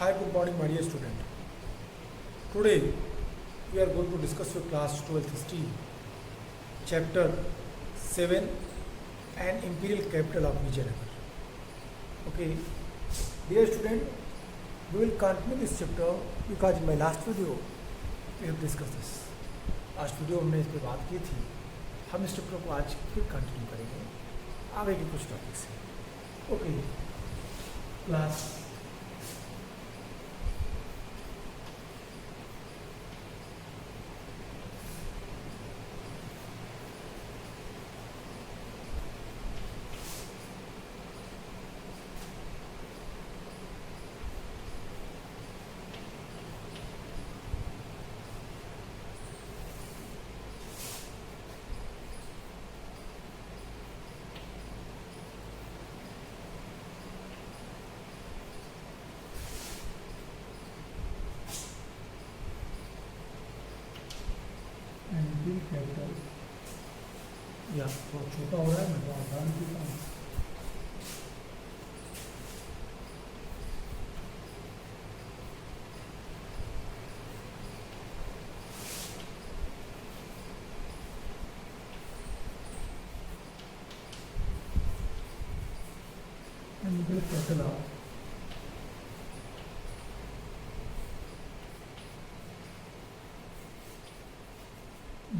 Hi, good morning, my dear student. Today we are going to discuss your class 12th history, chapter 7, and imperial capital of Vijayanagar. Okay, dear student, we will continue this chapter because in my last video we have discussed this. आज video हमने इस पर बात की थी. हम इस chapter को आज फिर कंटिन्यू करेंगे आगे के कुछ टॉपिक से. ओके क्लास कैपिटल या थोड़ा छोटा हो रहा है. मैं तो आसान लिखता हूँ. Capital of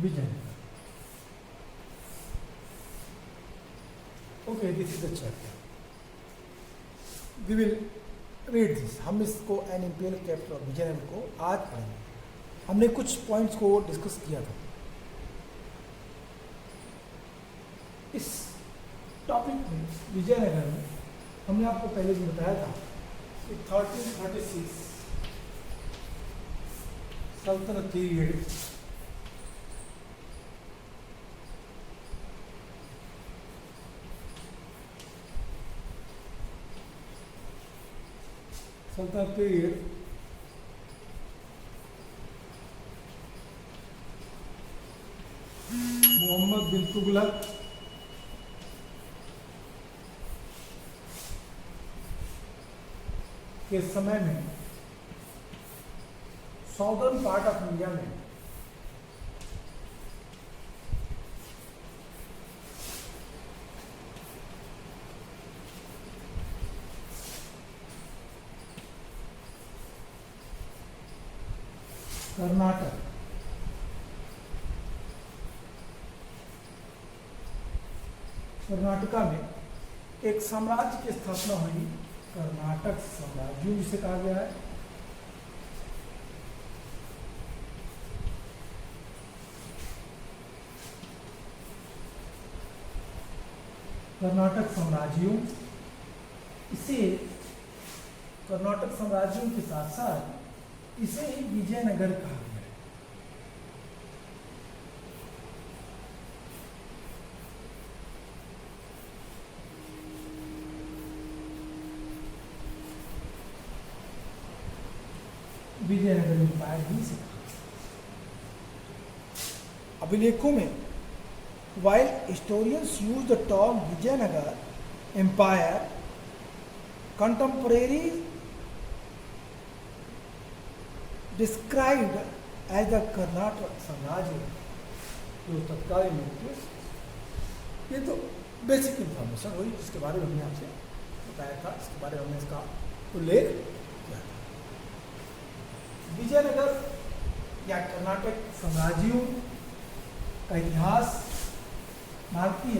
Vijayanagar. Okay, this is the chapter. We will read this. हम इसको an imperial capital of Vijayanagar को आज पढ़ेंगे. हमने कुछ पॉइंट्स को डिस्कस किया था. इस टॉपिक में विजयनगर में हमने आपको पहले भी बताया था कि 1336 सल्तनत पीरियड मोहम्मद बिन तुगलक के समय में साउदर्न पार्ट ऑफ इंडिया में कर्नाटका में एक साम्राज्य की स्थापना हुई. कर्नाटक साम्राज्य जिसे कहा गया है. कर्नाटक साम्राज्यों इसे कर्नाटक साम्राज्यों के साथ साथ इसे ही विजयनगर कहा गया. विजयनगर एम्पायर ही से अभिलेखों में while historians use the term Vijayanagar Empire, contemporaries described as the Karnataka साम्राज्य. जो तत्कालीन में ये तो बेसिक इंफॉर्मेशन हुई जिसके बारे में हमने आपसे बताया था. इसके बारे में हमने इसका उल्लेख किया था. विजयनगर या कर्नाटक साम्राज्यों का इतिहास भारतीय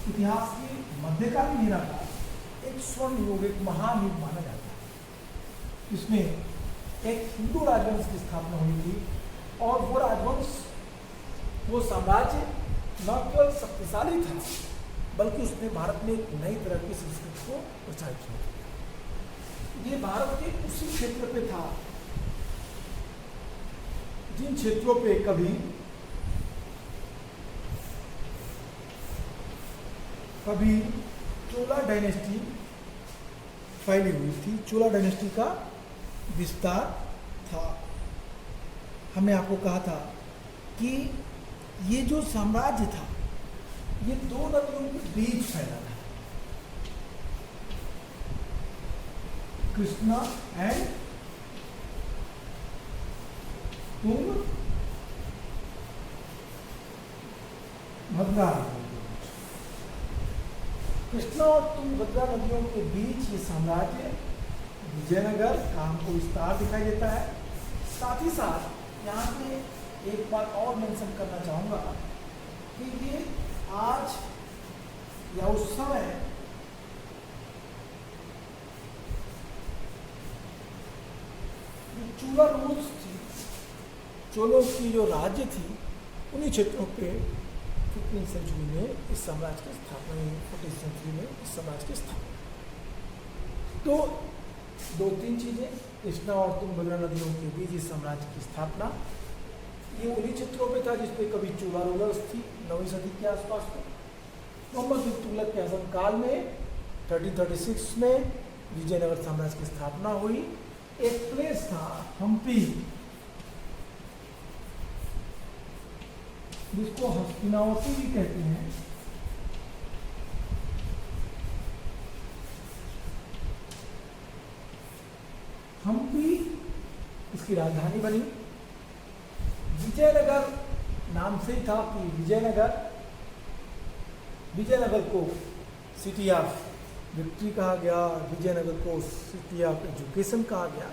इतिहास की मध्यकालीन एरा का एक स्वर्ण युग, एक महान युग माना जाता है. इसमें एक हिंदू राजवंश की स्थापना हुई थी और वो राजवंश, वो साम्राज्य न केवल शक्तिशाली था बल्कि उसने भारत में एक नई तरह की संस्कृति को प्रचारित किया. ये भारत के उसी क्षेत्र पे था जिन क्षेत्रों पे कभी चोला डायनेस्टी फैली हुई थी. चोला डायनेस्टी का विस्तार था. हमने आपको कहा था कि ये जो साम्राज्य था ये दो नदियों के बीच फैला था. कृष्णा एंड तुंगभद्रा। कृष्णा और तुंगभद्रा नदियों के बीच ये साम्राज्य विजयनगर का हमको विस्तार दिखाई देता है। साथ ही साथ यहाँ पे एक बात और मेंशन करना चाहूँगा कि ये आज या उस समय चूला रूल्स थी, चोलों की जो राज्य थी, उन्हीं क्षेत्रों पे 15वीं सेंचुरी में इस साम्राज्य की स्थापना, 14वीं सेंचुरी में इस साम्राज्य की स्थापना। तो दो तीन चीज़ें, कृष्णा और तुंगभद्रा नदियों के बीच इस साम्राज्य की स्थापना, ये उन्हीं क्षेत्रों पे था जिस पे कभी चोला रूलर्स थी 9वीं सदी के आसपास में। मोहम्मद बिन तुगलक के शासन काल में 1336 में विजयनगर साम्राज्य की स्थापना हुई। एक प्लेस था हम्पी, जिसको हस्तिनावती भी कहते हैं। हम्पी इसकी राजधानी बनी। विजयनगर नाम से ही था कि विजयनगर को सिटी ऑफ विक्ट्री कहा गया, विजयनगर को सिटी ऑफ एजुकेशन कहा गया,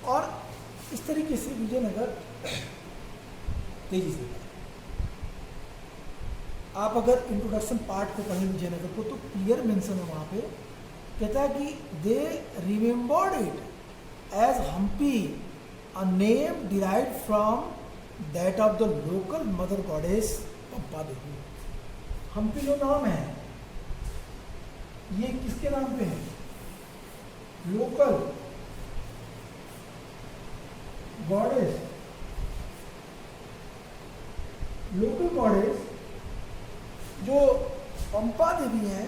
और इस तरीके से विजयनगर तेजी से। आप अगर इंट्रोडक्शन पार्ट को पढ़ें विजयनगर को, तो क्लियर मेंशन है वहाँ पे, कहता है कि they remembered it as Hampi, a name derived from that of the local mother goddess Pampa Devi. Hampi जो नाम है ये किसके नाम पे है? लोकल गॉडेस, जो पंपा देवी है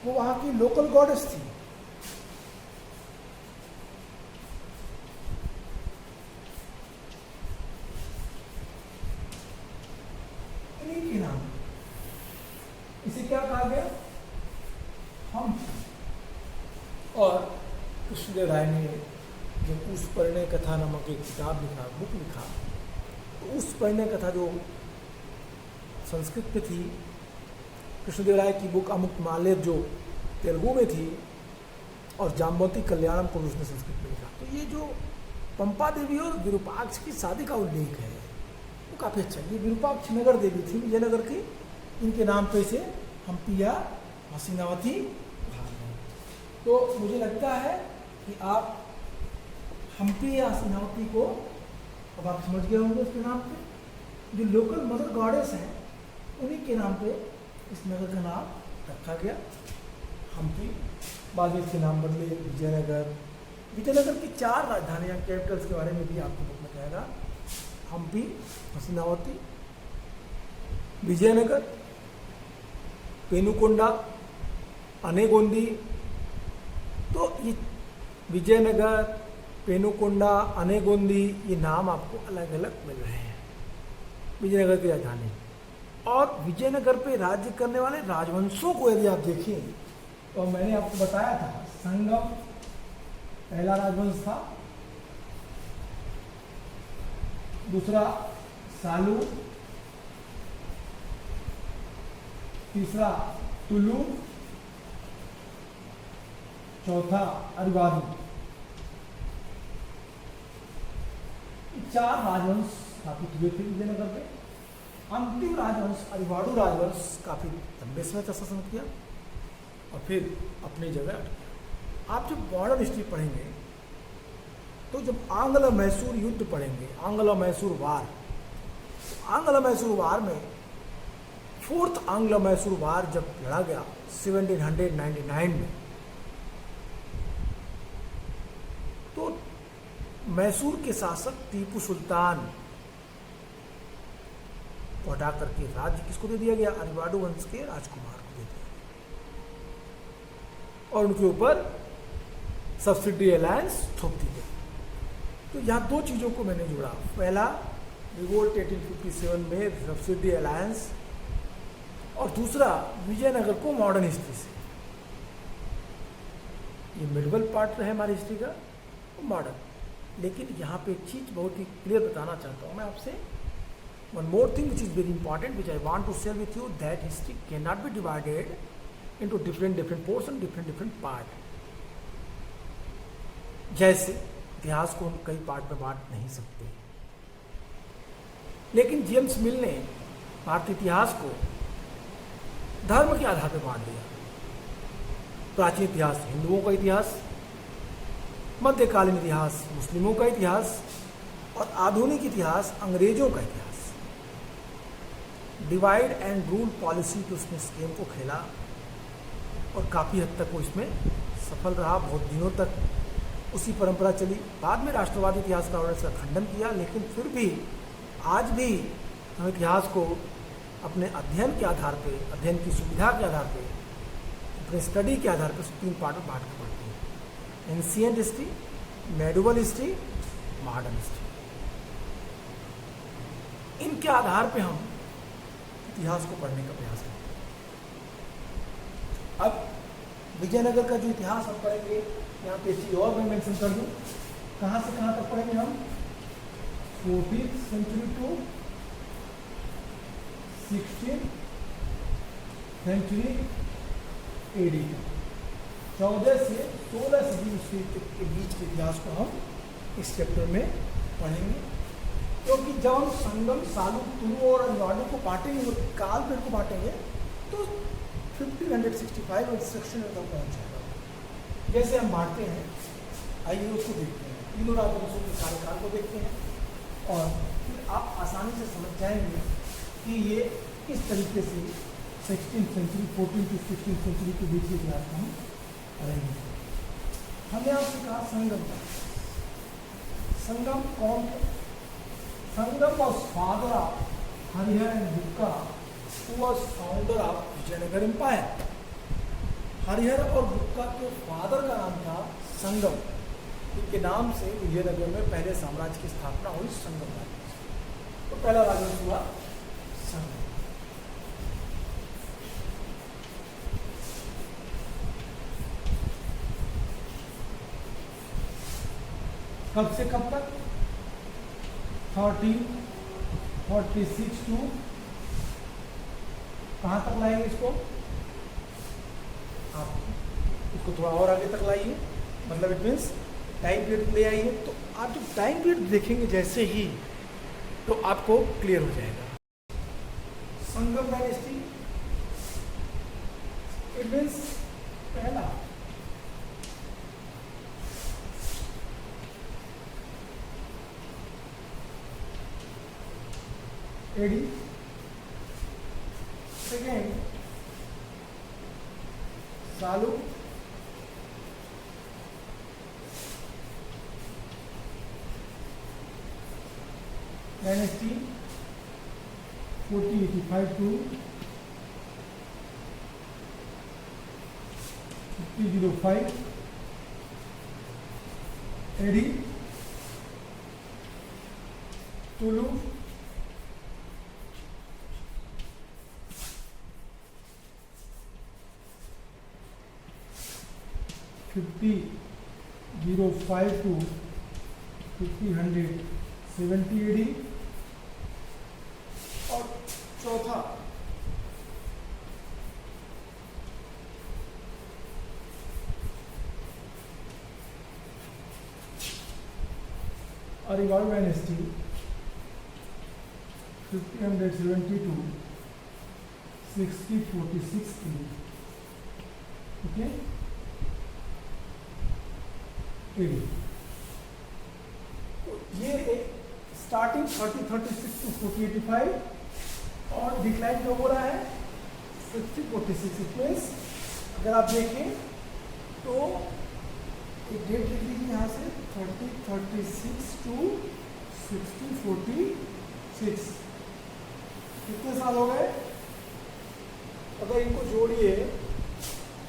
वो वहां की लोकल गॉडेस थी। इन्हीं के नाम, इसे क्या कहा गया? हम्पी। और कृष्णदेव राय ने जब उस परिणय कथा नामक एक किताब लिखा, बुक लिखा, तो उस परिणय कथा जो संस्कृत में थी, कृष्णदेव राय की बुक अमुक मालेर जो तेलुगु में थी, और जाम्बवती कल्याणम को उसने संस्कृत में लिखा। तो ये जो पंपा देवी और विरूपाक्ष की शादी का उल्लेख है वो काफ़ी अच्छा। ये विरूपाक्ष नगर देवी थी विजयनगर की, इनके नाम पे इसे हम्पी या हसीनावती कहा गया। तो मुझे लगता है कि आप हम्पी या हसीनावती को अब आप समझ गए होंगे उसके नाम पे। जो लोकल मदर गॉडेस हैं उन्हीं के नाम पे इस नगर का नाम रखा गया हम्पी। बाद में इसके नाम बदले विजयनगर। विजयनगर की 4 राजधानियाँ, कैपिटल्स के बारे में भी आपको बुक में कहेगा, हम्पी, हसीनावती, विजयनगर, पेनुकोंडा, अनेगोंदी। तो ये विजयनगर, पेनुकोंडा, अनेगोंदी, ये नाम आपको अलग अलग मिल रहे हैं विजयनगर की राजधानी। और विजयनगर पे राज्य करने वाले राजवंशों को यदि आप देखें तो मैंने आपको बताया था, संगम पहला राजवंश था, दूसरा सालू, तीसरा तुलु, चौथा अरिवादू। 4 राजवंश स्थापित हुए थे विजयनगर पे। अंतिम राजवंश अरिवाडू राजवंश काफी लंबे समय तक शासन किया और फिर अपनी जगह अटक गया। आप जब मॉडर्न हिस्ट्री पढ़ेंगे तो जब आंग्ल मैसूर युद्ध पढ़ेंगे, आंग्ल मैसूर वार में 4th आंग्ल मैसूर वार जब लड़ा गया 1799 में, तो मैसूर के शासक टीपू सुल्तान को हटा करके राज्य किसको दे दिया गया? अरिवाडू वंश के राजकुमार को दे दिया और उनके ऊपर सब्सिडी अलायंस थोप दी गई। तो यहाँ 2 चीज़ों को मैंने जोड़ा। पहला, रिवोल्ट 1857 में सब्सिडी अलायंस, और दूसरा विजयनगर को मॉडर्न हिस्ट्री से। ये मिडवल पार्ट है हमारी हिस्ट्री का, मॉडर्न। लेकिन यहाँ पे एक चीज़ बहुत ही क्लियर बताना चाहता हूँ मैं आपसे, one more thing which is very important which I want to share with you, that history can not be divided into different portion, different part. जैसे इतिहास को हम कई पार्ट में बांट नहीं सकते, लेकिन जेम्स मिल ने भारतीय इतिहास को धर्म के आधार पर बांट दिया। प्राचीन इतिहास हिंदुओं का इतिहास, मध्यकालीन इतिहास मुस्लिमों का इतिहास और आधुनिक इतिहास अंग्रेजों का इतिहास। डिवाइड एंड रूल पॉलिसी की उसने स्कीम को खेला और काफ़ी हद तक वो इसमें सफल रहा। बहुत दिनों तक उसी परंपरा चली। बाद में राष्ट्रवादी इतिहासकारों ने इसका खंडन किया, लेकिन फिर भी आज भी हम इतिहास को अपने अध्ययन के आधार पे, अध्ययन की सुविधा के आधार पे, अपने स्टडी के आधार पर 3 पार्ट में बांट के पढ़ते हैं: ancient history, medieval history, modern history. इनके आधार पे हम इतिहास को पढ़ने का प्रयास करते हैं। अब विजयनगर का जो इतिहास हम पढ़ेंगे, यहाँ पे चीज और मैं मेंशन कर दूँ, कहाँ से कहाँ तक पढ़ेंगे हम? 14th century to 16th century AD, 14 से 16 सदी के बीच के इतिहास को हम इस चैप्टर में पढ़ेंगे। क्योंकि जब हम संगम, सालू, तुलु और अनवाणी को बांटेंगे, काल पेड़ को बांटेंगे, तो 1565 इंस्ट्रक्शन में तक पहुँच जाएगा। जैसे हम बांटते हैं, आइए उसको देखते हैं। तीनों राजवंशों के कार्यकाल को देखते हैं और फिर आप आसानी से समझ जाएंगे कि ये किस तरीके से 16th century, 14th to 16th century के बीच के इतिहास को हम पढ़ेंगे। हमने आपसे कहा संगम का। संगम कौन थे? संगम was father of Harihar and Bukka, who was founder of Vijayanagar empire. Harihara और बुक्का के फादर का नाम था संगम। इनके नाम से विजयनगर में पहले साम्राज्य की स्थापना हुई, संगम राज्य। तो पहला राजवंश हुआ संगम। कब से कब तक? 1346 टू कहाँ तक लाएंगे इसको? आप इसको थोड़ा और आगे तक लाइए, मतलब इट मीन्स टाइम पीरियड ले आइए। तो आप जब टाइम पीरियड देखेंगे जैसे ही, तो आपको क्लियर हो जाएगा। संगम डायनेस्टी, इट मीन्स पहला AD, second Saluva, dynasty 1485 to 1505, AD, Tuluva, 1505 to 1570 AD, और चौथा Aravidu dynasty 1570 to 1646 AD. Okay, तो ये स्टार्टिंग 3036 टू 4085 और डिक्लाइन जो हो रहा है 6046। मीन्स अगर आप देखें तो एक डेट लिख लीजिए यहाँ से 3036 टू 6046। कितने साल हो गए? अगर इनको जोड़िए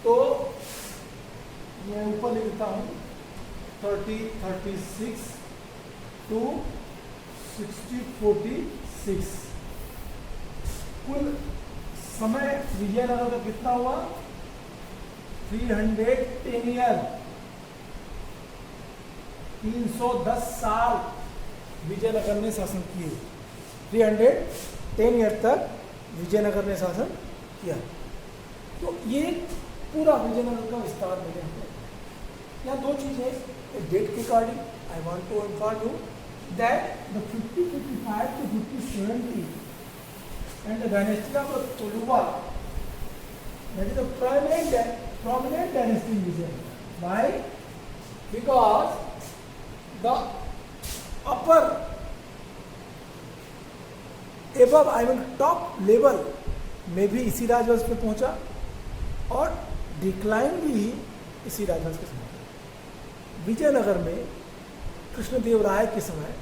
तो मैं ऊपर लिखता हूँ 3036 टू 6046। कुल समय विजयनगर का कितना हुआ? 310 ईयर। 310 साल विजयनगर ने शासन किए। 310 ईयर तक विजयनगर ने शासन किया। तो ये पूरा विजयनगर का विस्तार मैंने हमको। यहाँ दो चीज़ें डेट के according I want to inform you that the 5055 to 5070 and the dynasty of Tuluva, that is a prominent dynasty in Vijayanagar. Why? Because the upper above top level में भी इसी राजवंश में पहुंचा और डिक्लाइन भी इसी राजवंश के समय। विजयनगर में कृष्णदेवराय के समय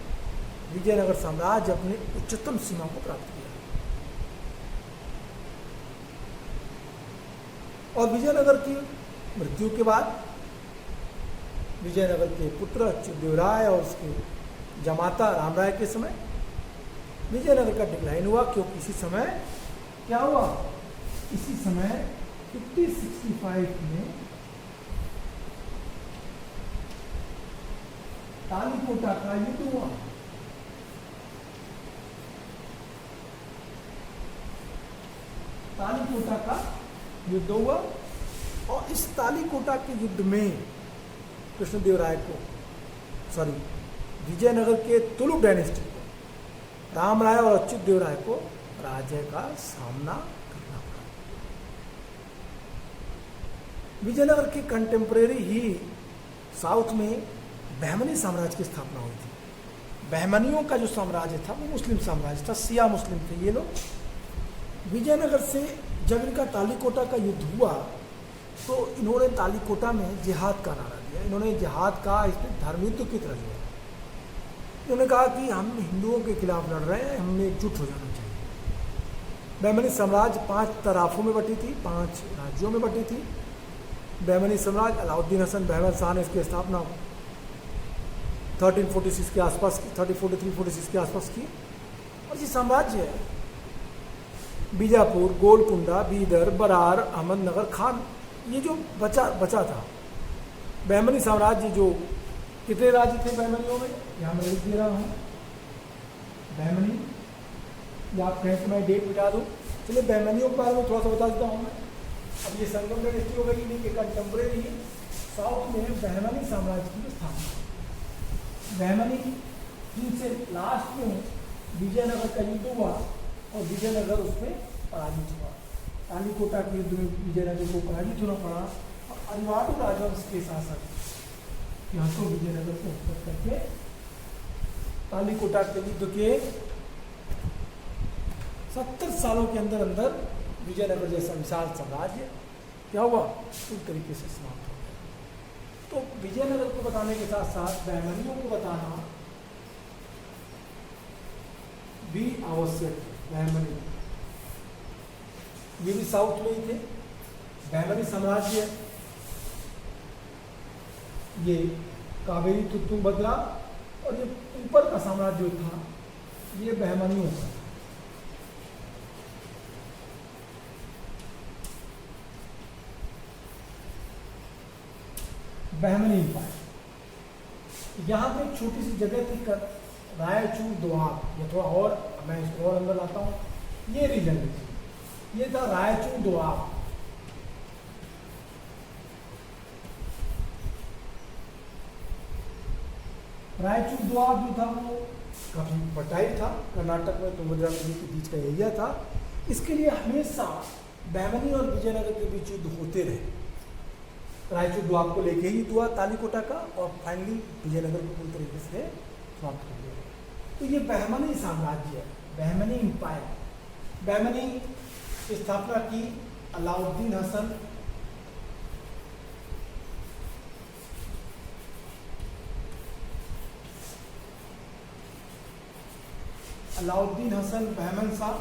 विजयनगर साम्राज्य अपने उच्चतम सीमा को प्राप्त किया और विजयनगर की मृत्यु के बाद विजयनगर के पुत्र अच्युतदेवराय और उसके जमाता रामराय के समय विजयनगर का डिक्लाइन हुआ, क्योंकि इसी समय क्या हुआ, इसी समय 5065 में तालीकोटा का युद्ध हुआ। तालीकोटा का युद्ध हुआ और इस तालीकोटा के युद्ध में कृष्णदेवराय को विजयनगर के तुलुक डायनेस्टी को रामराय और अच्युतदेवराय को पराजय का सामना करना पड़ा। विजयनगर के कंटेम्परेरी ही साउथ में बहमनी साम्राज्य की स्थापना हुई थी। बहमनियों का जो साम्राज्य था वो मुस्लिम साम्राज्य था, शिया मुस्लिम थे ये लोग। विजयनगर से जब इनका तालीकोटा का युद्ध हुआ तो इन्होंने तालीकोटा में जिहाद का नारा दिया। इन्होंने जिहाद का इसमें धर्म युद्ध की तरह लिया। इन्होंने कहा कि हम हिंदुओं के खिलाफ लड़ रहे हैं, हमें एकजुट हो जाना चाहिए। बहमनी साम्राज्य 5 तराफों में बटी थी, 5 राज्यों में बटी थी। बहमनी साम्राज्य अलाउद्दीन हसन बहमन शाह ने इसकी स्थापना 1346 के आसपास की, 1343-46 के आसपास की। और ये साम्राज्य है बीजापुर, गोलकुंडा, बीदर, बरार, अहमदनगर, खान, ये जो बचा था बहमनी साम्राज्य। जो कितने राज्य थे बहमनियों में, यहाँ मैं लिख दे रहा हूँ बहमनी, या आप कहें तो मैं डेट मिटा दूँ। चलिए बहमनियों के बारे में थोड़ा सा बता देता हूँ मैं। अब ये संगम डायनेस्टी हो गई, नहीं कि कंटेम्परेरी साउथ में बहमनी साम्राज्य की स्थापना। बहमनी से लास्ट में विजयनगर का युद्ध हुआ और विजयनगर उसमें पराजित हुआ। तालीकोटा के युद्ध में विजयनगर को पराजित होना पड़ा और अनिवार्य राजवंश के शासक यहाँ को विजयनगर को उपलब्ध करके तालीकोटा के युद्ध के 70 सालों के अंदर विजयनगर जैसा विशाल साम्राज्य क्या हुआ, पूरी तरीके से समाप्त हो गया। तो विजयनगर को बताने के साथ साथ बहमनियों को बताना भी आवश्यक है। बहमनी ये भी साउथ में ही थे। बहमनी साम्राज्य ये कावेरी तुंगभद्रा और ये ऊपर का साम्राज्य जो था ये बहमनियों का था। बहमनी एम्पायर। यहाँ पे एक छोटी सी जगह थी रायचूर दोआब, ये थोड़ा और मैं इसको और अंदर लाता हूँ। ये रीजन ये था रायचूर दोआब। रायचूर दोआब जो था वो काफी फर्टाइल था, कर्नाटक में तुंगभद्रा नदी के बीच का एरिया था। इसके लिए हमेशा बहमनी और विजयनगर के बीच युद्ध होते रहे। रायचूर दोआब को लेके ही हुआ तालीकोटा का और फाइनली विजयनगर को पूरी तरीके से समाप्त कर दिया। तो ये बहमनी साम्राज्य है, बहमनी एम्पायर। बहमनी की स्थापना की अलाउद्दीन हसन बहमन शाह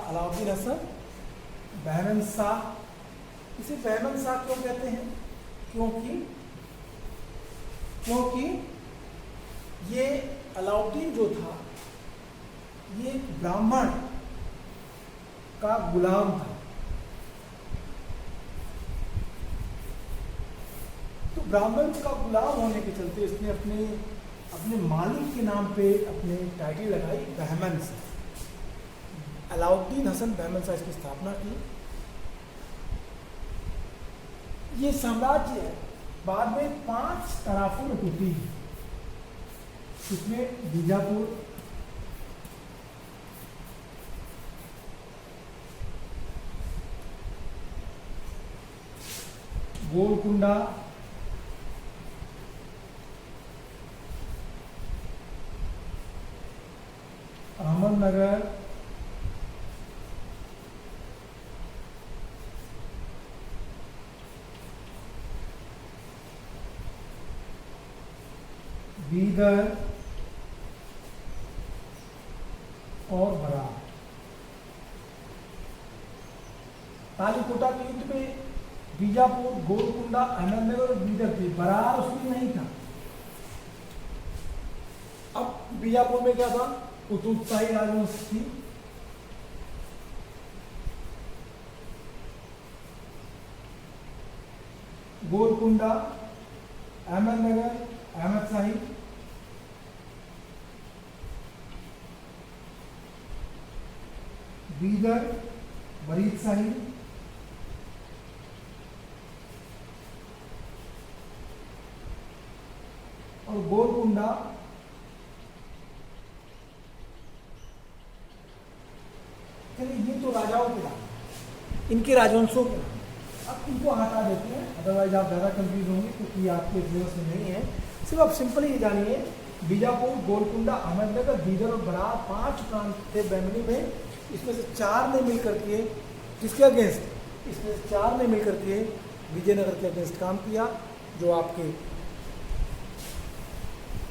अलाउद्दीन हसन बहमन शाह। इसे बहमन शाह क्यों कहते हैं? क्योंकि ये अलाउद्दीन जो था ये ब्राह्मण का गुलाम था। तो ब्राह्मण का गुलाम होने के चलते इसने अपने अपने मालिक के नाम पे अपने टाइटल लगाई बहमन से। अलाउद्दीन हसन बहमन शाह इसकी स्थापना की। ये साम्राज्य बाद में 5 तराफों में टूटी है। इसमें बीजापुर, गोलकुंडा, अहमदनगर, बीदर और बरार। तालीकोटा के युद्ध में बीजापुर, गोलकुंडा, अहमदनगर और बीदर थे। बरार उसमें नहीं था। अब बीजापुर में क्या था? कुतुबशाही राजवंश थी। गोलकुंडा, अहमदनगर, अहमद शाही, बीदर, वरीद शाही, और गोलकुंडा ये तो राजाओं के नाम, इनके राजवंशों के नाम। अब इनको हटा देते हैं, अदरवाइज आप ज़्यादा कंफ्यूज होंगे क्योंकि आपके सिलेबस में नहीं है। सिर्फ आप सिंपल ही जानिए, बीजापुर, गोलकुंडा, अहमदनगर, बीदर और बरार 5 प्रांत थे बहमनी में। इसमें से 4 ने मिलकर के किसके अगेंस्ट? इसमें से 4 ने मिलकर के विजयनगर के अगेंस्ट काम किया, जो आपके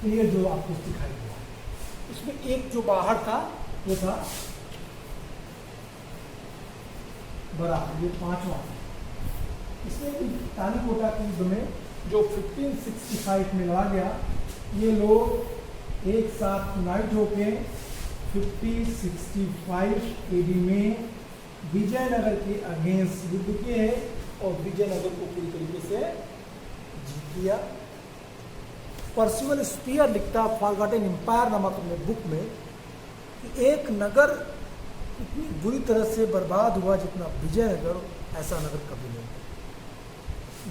क्लियर जो आपको दिखाई दिया। इसमें एक जो बाहर था वो था बरार, ये 5वां। इसमें तालीकोटा के युद्ध में जो 1565 में लड़ा गया, ये लोग एक साथ यूनाइट होके 5065 एडी में विजयनगर के अगेंस्ट युद्ध किए और विजयनगर को पूरी तरीके से जीत लिया। पर्सिवल स्पीयर लिखता फॉरगॉटन एम्पायर नामक अपने बुक में कि एक नगर इतनी बुरी तरह से बर्बाद हुआ जितना विजयनगर, ऐसा नगर कभी नहीं।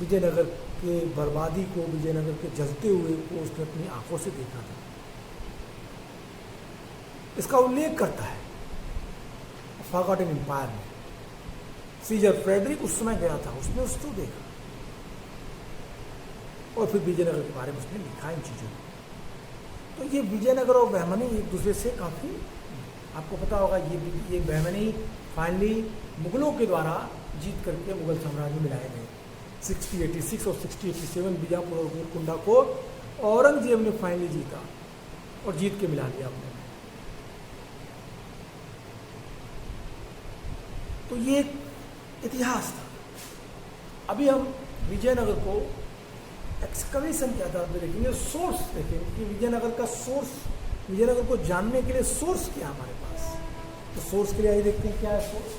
विजयनगर के बर्बादी को, विजयनगर के जलते हुए को उसने अपनी आंखों से देखा था। इसका उल्लेख करता है फॉरगॉटन एम्पायर में। सीजर फ्रेडरिक उस समय गया था, उसने उसको देखा और फिर विजयनगर के बारे में उसने लिखा इन चीज़ों को। तो ये विजयनगर और बहमनी एक दूसरे से काफ़ी, आपको पता होगा, ये बहमनी फाइनली मुगलों के द्वारा जीत करके मुगल साम्राज्य में मिलाए गए। 6086 और 6087 बीजापुर और गोलकुंडा को औरंगजेब ने फाइनली जीता और जीत के मिला लिया अपने। तो ये एक इतिहास था। अभी हम विजयनगर को एक्सकवेशन के आधार पर देखेंगे, सोर्स देखेंगे कि विजयनगर का सोर्स, विजयनगर को जानने के लिए सोर्स क्या है हमारे पास। तो सोर्स के लिए आइए देखते हैं क्या है सोर्स।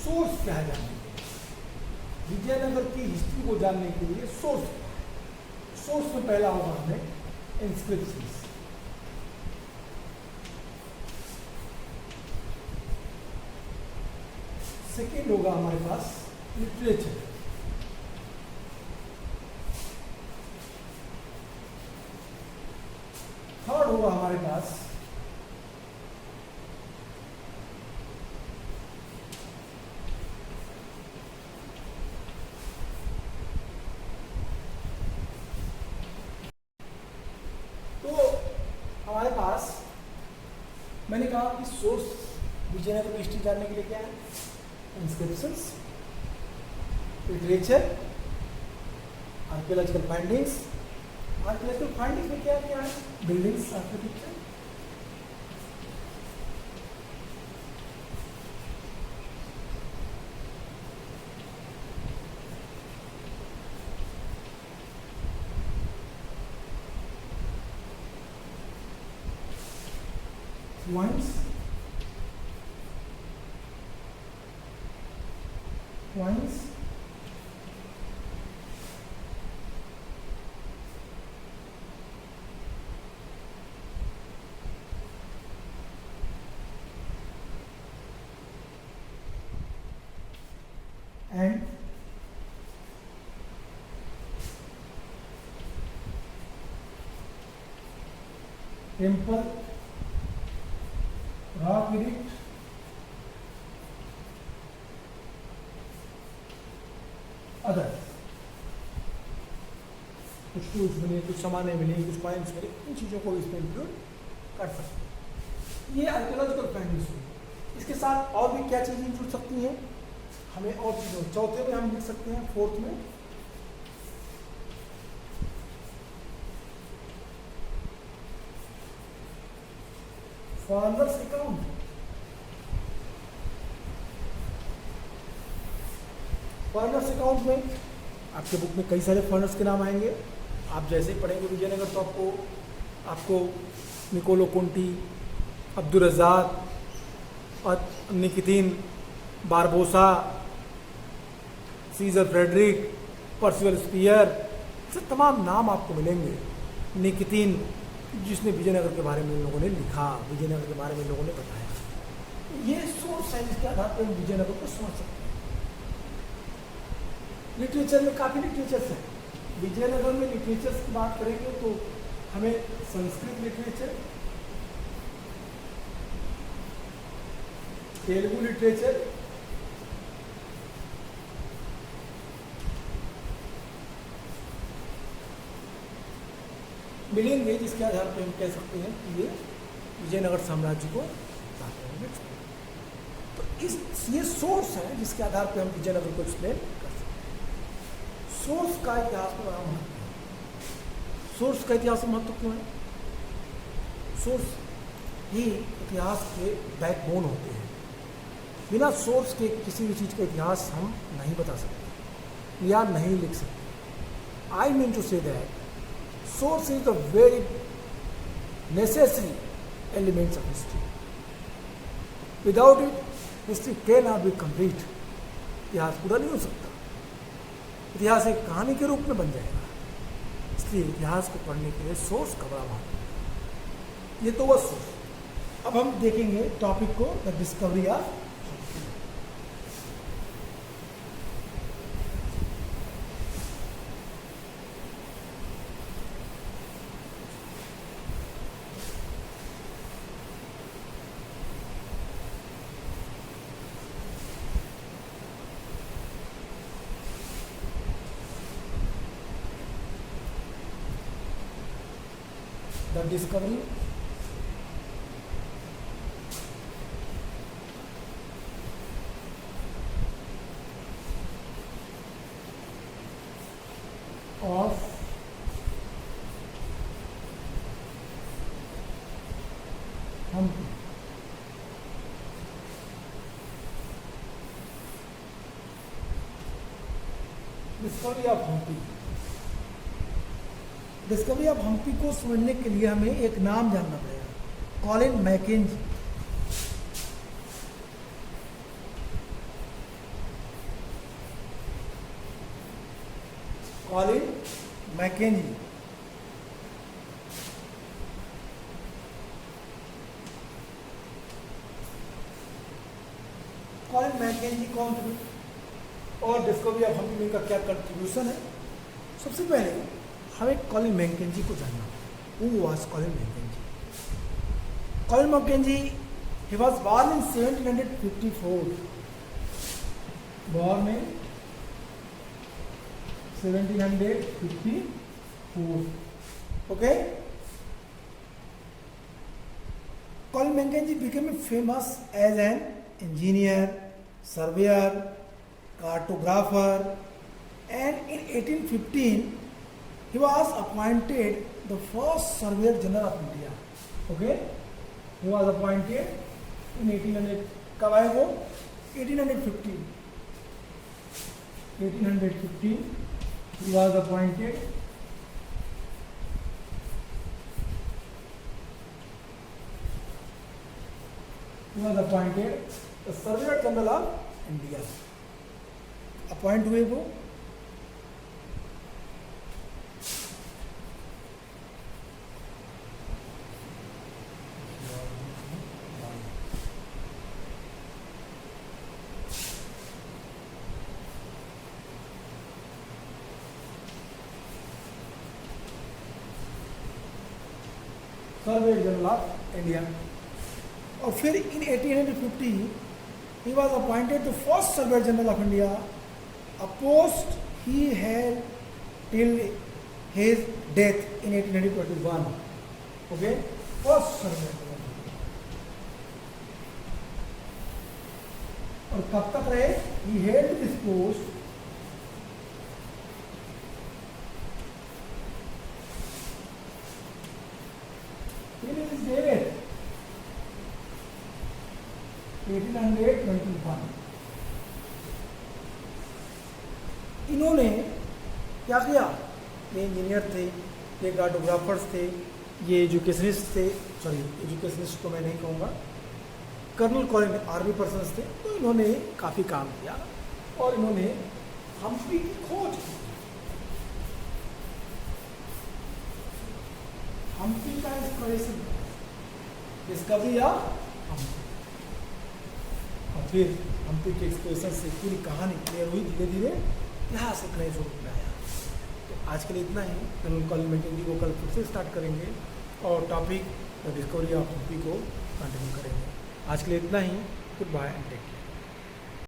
सोर्स क्या है जानने के लिए, विजयनगर की हिस्ट्री को जानने के लिए सोर्स। सोर्स में पहला होगा हमें इंस्क्रिप्शंस, सेकेंड होगा हमारे पास लिटरेचर, थर्ड होगा हमारे पास मैंने कहा कि सोर्स विजयनगर की हिस्ट्री जानने के लिए क्या है? Inscriptions, literature, archaeological findings. Archaeological findings में क्या क्या है? Buildings, architecture, points, and temple, rock edict, other. कुछ टूल्स मिले, कुछ सामानें मिली, कुछ पॉइंट्स मिले, इन चीज़ों को इसमें इंक्लूड कर सकते हैं। ये आर्कियोलॉजिकल फाइंडिंग्स हुई। इसके साथ और भी क्या चीज़ें जुड़ सकती हैं? हमें और चीज़ों, चौथे में हम लिख सकते हैं, फोर्थ में फॉरनर्स अकाउंट। फॉरनर्स अकाउंट में आपके बुक में कई सारे फॉरनर्स के नाम आएंगे। आप जैसे ही पढ़ेंगे विजयनगर तो आपको निकोलो कुंटी, अब्दुल रज़ाक और Nikitin Barbosa, Caesar Frederick, Percival Spear, ऐसे तमाम नाम आपको मिलेंगे। निकितीन जिसने विजयनगर के बारे में लोगों ने लिखा, विजयनगर के बारे में लोगों ने बताया। ये सोर्स है जिसके आधार पर हम विजयनगर को समझ सकते हैं। लिटरेचर में काफ़ी लिटरेचर्स हैं। विजयनगर में लिटरेचर्स की बात करेंगे तो हमें संस्कृत लिटरेचर, तेलुगु लिटरेचर, मिलेंगे, जिसके आधार पर हम कह सकते हैं कि ये विजयनगर साम्राज्य को बताते हैं। तो ये सोर्स है जिसके आधार पर हम विजयनगर को एक्सप्लेन कर सकते हैं। सोर्स का इतिहास में बड़ा महत्व है। सोर्स का इतिहास में महत्व क्यों है? सोर्स ही इतिहास के बैकबोन होते हैं। बिना सोर्स के किसी भी चीज़ का इतिहास हम नहीं बता सकते या नहीं लिख सकते। I mean to say that source is the very necessary elements of history. Without it, history cannot be complete. इतिहास पूरा नहीं हो सकता। इतिहास एक कहानी के रूप में बन जाएगा। इसलिए इतिहास को पढ़ने के लिए सोर्स का बड़ा महत्व है। ये तो वह सोर्स। अब हम देखेंगे टॉपिक को, the discovery of. The discovery of Hampi. Discovery of Hampi. Discovery of Hampi को समझने के लिए हमें एक नाम जानना पड़ेगा, Colin Mackenzie. Colin Mackenzie Colin Mackenzie कौन थे और डिस्कवरी ऑफ हम्पी का क्या कंट्रीब्यूशन है? सबसे पहले हमें कॉलिन मैकेंजी को जानना। Who was Colin Mackenzie? Colin Mackenzie, he was born in 1754. Born in 1754. Okay? Colin Mackenzie became famous as an engineer, surveyor, cartographer, and in 1815 he was appointed the first Surveyor General of India. Okay, he was appointed in 1800. कब आए वो? 1815. 1815 he was appointed the Surveyor General of India. Appoint हुए वो surveyor general of India. और फिर इन 1850 he was appointed the first Surveyor General of India, a post he held till his death in 1821. Okay, first Surveyor General. और कब तक रहे? He held this post till his death 1821. इन्होंने क्या किया? ये इंजीनियर थे, ये कार्टोग्राफर्स थे, ये एजुकेशनिस्ट थे, सॉरी एजुकेशनिस्ट तो मैं नहीं कहूँगा, कर्नल कॉलिन आर्मी पर्सन्स थे। तो इन्होंने काफ़ी काम किया और इन्होंने हम्पी की खोज की। हम्पी का एक्सप्लोरेशन, डिस्कवरी या हम्पी। और फिर हम्पी के एक्सप्लोरेशन से पूरी कहानी क्लियर हुई, धीरे धीरे इतिहास एक नए स्वरूप में आया। तो आज के लिए इतना ही। कर्नल कॉलिन मैकेंजी को कल फिर से स्टार्ट करेंगे और टॉपिक डिस्कवरी ऑफ हम्पी को कंटिन्यू करेंगे। आज के लिए इतना ही। Goodbye and take care.